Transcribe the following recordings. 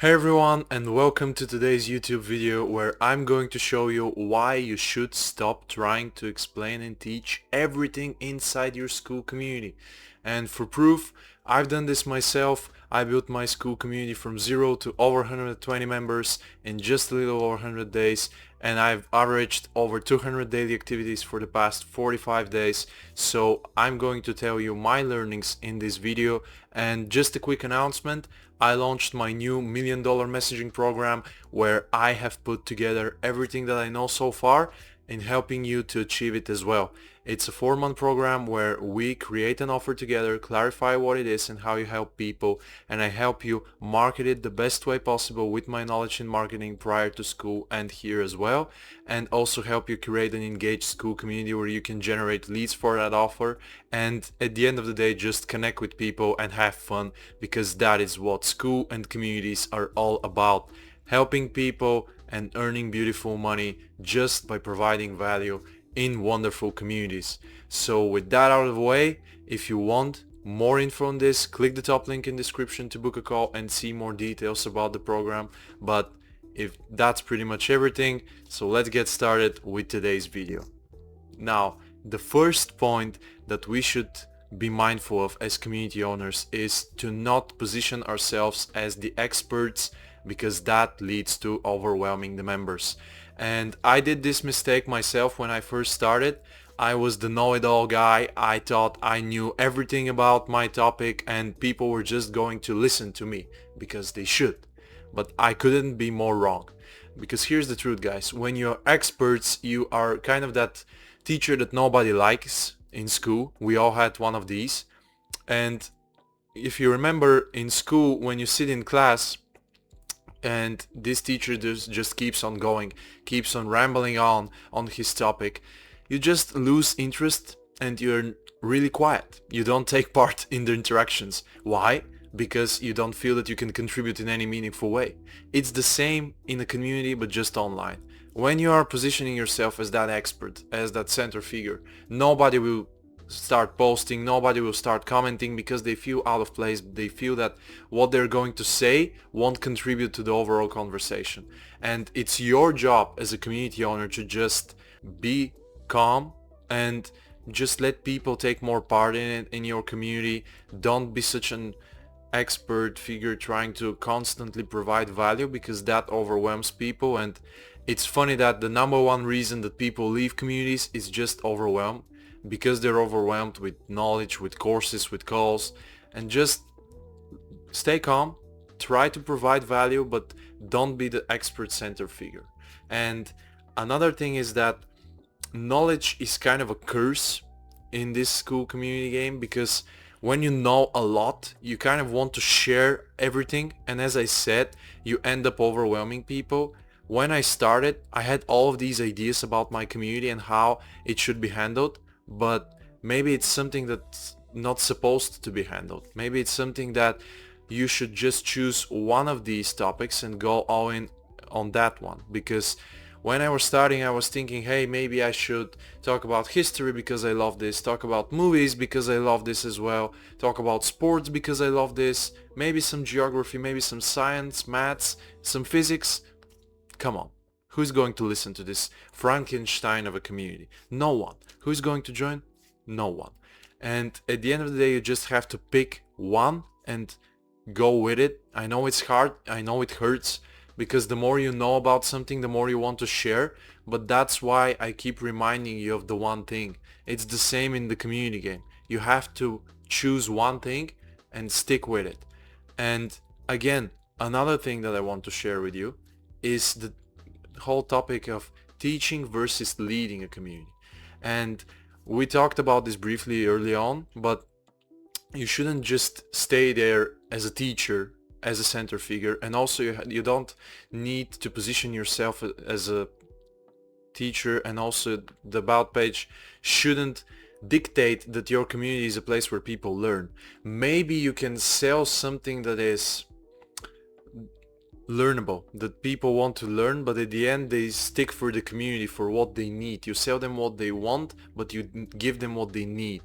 Hey everyone, and welcome to today's YouTube video where I'm going to show you why you should stop trying to explain and teach everything inside your Skool community. And for proof, I've done this myself. I built my Skool community from 0 to over 120 members in just a little over 100 days, and I've averaged over 200 daily activities for the past 45 days. So I'm going to tell you my learnings in this video. And just a quick announcement, I launched my new $1 million messaging program where I have put together everything that I know so far in helping you to achieve it as well. It's a 4-month program where we create an offer together, clarify what it is and how you help people, and I help you market it the best way possible with my knowledge in marketing prior to Skool and here as well, and also help you create an engaged Skool community where you can generate leads for that offer and at the end of the day just connect with people and have fun, because that is what Skool and communities are all about. Helping people and earning beautiful money just by providing value in wonderful communities. So with that out of the way, if you want more info on this, click the top link in description to book a call and see more details about the program. But if that's pretty much everything, so let's get started with today's video. Now, the first point that we should be mindful of as community owners is to not position ourselves as the experts, because that leads to overwhelming the members. And I did this mistake myself when I first started. I was the know-it-all guy. I thought I knew everything about my topic and people were just going to listen to me because they should. But I couldn't be more wrong. Because here's the truth, guys. When you're experts, you are kind of that teacher that nobody likes in school. We all had one of these. And if you remember in school, when you sit in class and this teacher just keeps on going, keeps on rambling on his topic, you just lose interest and you're really quiet. You don't take part in the interactions. Why? Because you don't feel that you can contribute in any meaningful way. It's the same in a community, but just online. When you are positioning yourself as that expert, as that center figure, nobody will start posting, nobody will start commenting because they feel out of place. They feel that what they're going to say won't contribute to the overall conversation. And it's your job as a community owner to just be calm and just let people take more part in it, in your community. Don't be such an expert figure trying to constantly provide value, because that overwhelms people. And it's funny that the number one reason that people leave communities is just overwhelmed, because they're overwhelmed with knowledge, with courses, with calls. And just stay calm, try to provide value, but don't be the expert center figure. And another thing is that knowledge is kind of a curse in this Skool community game, because when you know a lot, you kind of want to share everything, and as I said, you end up overwhelming people. When I started, I had all of these ideas about my community and how it should be handled, but maybe it's something that's not supposed to be handled. Maybe it's something that you should just choose one of these topics and go all in on that one. Because when I was starting, I was thinking, hey, maybe I should talk about history because I love this, talk about movies because I love this as well, talk about sports because I love this, maybe some geography, maybe some science, maths, some physics. Come on. Who's going to listen to this Frankenstein of a community? No one. Who's going to join? No one. And at the end of the day, you just have to pick one and go with it. I know it's hard. I know it hurts, because the more you know about something, the more you want to share. But that's why I keep reminding you of the one thing. It's the same in the community game. You have to choose one thing and stick with it. And again, another thing that I want to share with you is the whole topic of teaching versus leading a community. And we talked about this briefly early on, but you shouldn't just stay there as a teacher, as a center figure, and also you don't need to position yourself as a teacher, and also the about page shouldn't dictate that your community is a place where people learn. Maybe you can sell something that is learnable, that people want to learn, but at the end they stick for the community, for what they need. You sell them what they want, but you give them what they need.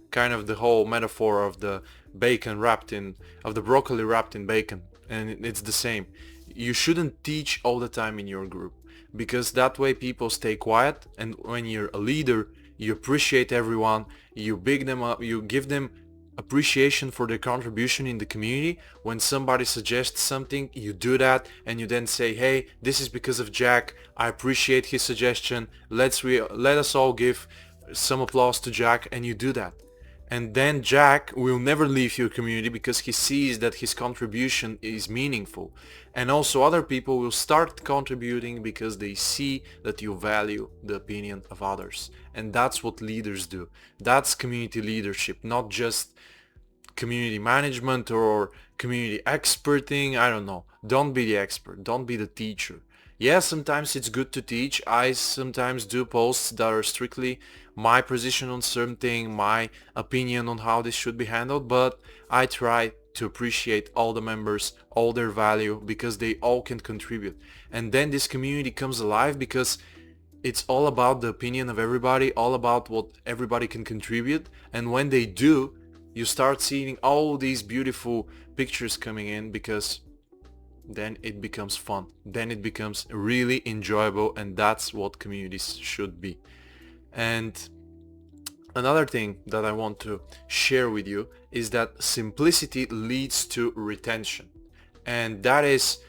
Kind of the whole metaphor of the bacon wrapped in, of the broccoli wrapped in bacon. and it's the same. You shouldn't teach all the time in your group, because that way people stay quiet, and when you're a leader, you appreciate everyone, you big them up, you give them appreciation for their contribution in the community. When somebody suggests something, you do that, and you then say, hey, this is because of Jack, I appreciate his suggestion, let us all give some applause to Jack, and you do that. And then Jack will never leave your community because he sees that his contribution is meaningful. And also other people will start contributing because they see that you value the opinion of others. And that's what leaders do. That's community leadership, not just community management or community experting. I don't know. Don't be the expert. Don't be the teacher. Yeah, sometimes it's good to teach. I sometimes do posts that are strictly my position on something, my opinion on how this should be handled, but I try to appreciate all the members, all their value, because they all can contribute. And then this community comes alive because it's all about the opinion of everybody, all about what everybody can contribute. And when they do, you start seeing all these beautiful pictures coming in, because then it becomes fun, then it becomes really enjoyable, and that's what communities should be. And another thing that I want to share with you is that simplicity leads to retention, and that is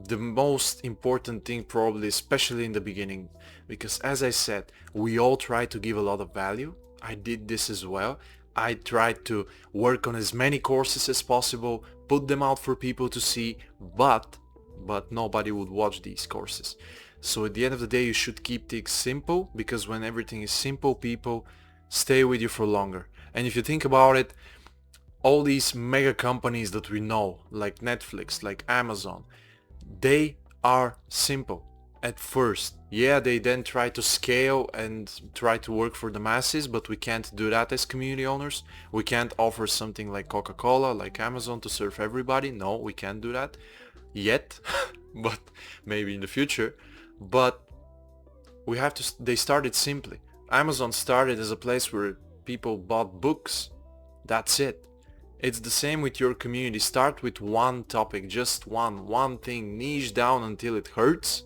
the most important thing, probably, especially in the beginning, because as I said, we all try to give a lot of value. I did this as well. I tried to work on as many courses as possible, put them out for people to see, but nobody would watch these courses. So at the end of the day, you should keep things simple, because when everything is simple, people stay with you for longer. And if you think about it, all these mega companies that we know, like Netflix, like Amazon, they are simple at first. Yeah, they then try to scale and try to work for the masses, but we can't do that as community owners. We can't offer something like Coca-Cola, like Amazon, to serve everybody. No, we can't do that yet, but maybe in the future. But we have to, they started simply. Amazon started as a place where people bought books. That's it. It's the same with your community. Start with one topic, just one thing, niche down until it hurts,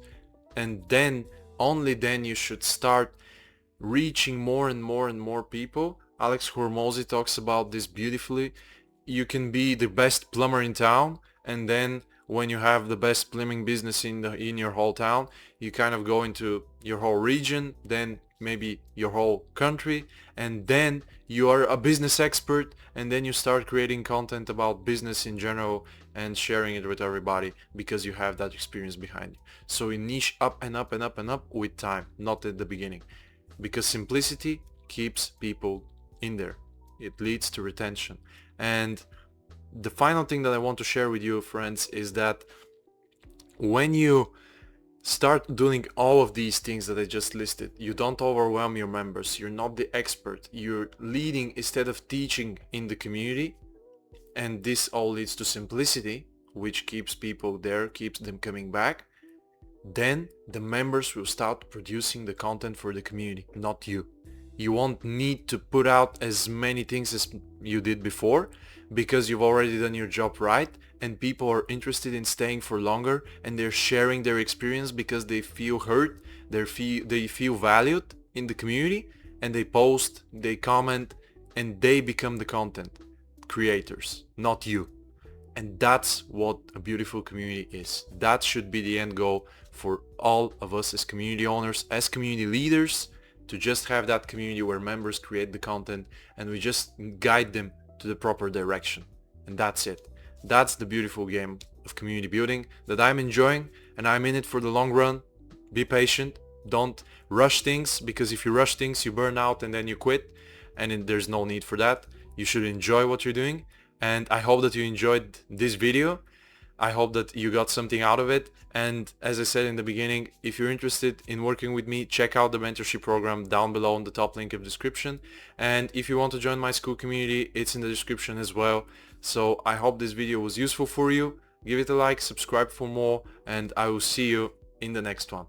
and then, only then, you should start reaching more and more and more people. Alex Hormozy talks about this beautifully. You can be the best plumber in town, and then when you have the best plumbing business in your whole town, you kind of go into your whole region, then maybe your whole country, and then you are a business expert, and then you start creating content about business in general and sharing it with everybody, because you have that experience behind you. So you niche up and up and up and up with time, not at the beginning, because simplicity keeps people in there. It leads to retention. And the final thing that I want to share with you, friends, is that when you start doing all of these things that I just listed, you don't overwhelm your members. You're not the expert. You're leading instead of teaching in the community. And this all leads to simplicity, which keeps people there, keeps them coming back. Then the members will start producing the content for the community, not you. You won't need to put out as many things as you did before, because you've already done your job right, and people are interested in staying for longer, and they're sharing their experience because they feel heard, they feel valued in the community, and they post, they comment, and they become the content creators, not you. And that's what a beautiful community is. That should be the end goal for all of us as community owners, as community leaders, to just have that community where members create the content and we just guide them to the proper direction. And that's it. That's the beautiful game of community building that I'm enjoying, and I'm in it for the long run. Be patient. Don't rush things, because if you rush things, you burn out and then you quit, and there's no need for that. You should enjoy what you're doing, and I hope that you enjoyed this video. I hope that you got something out of it. And as I said in the beginning, if you're interested in working with me, check out the mentorship program down below in the top link of the description. And if you want to join my Skool community, it's in the description as well. So I hope this video was useful for you. Give it a like, subscribe for more, and I will see you in the next one.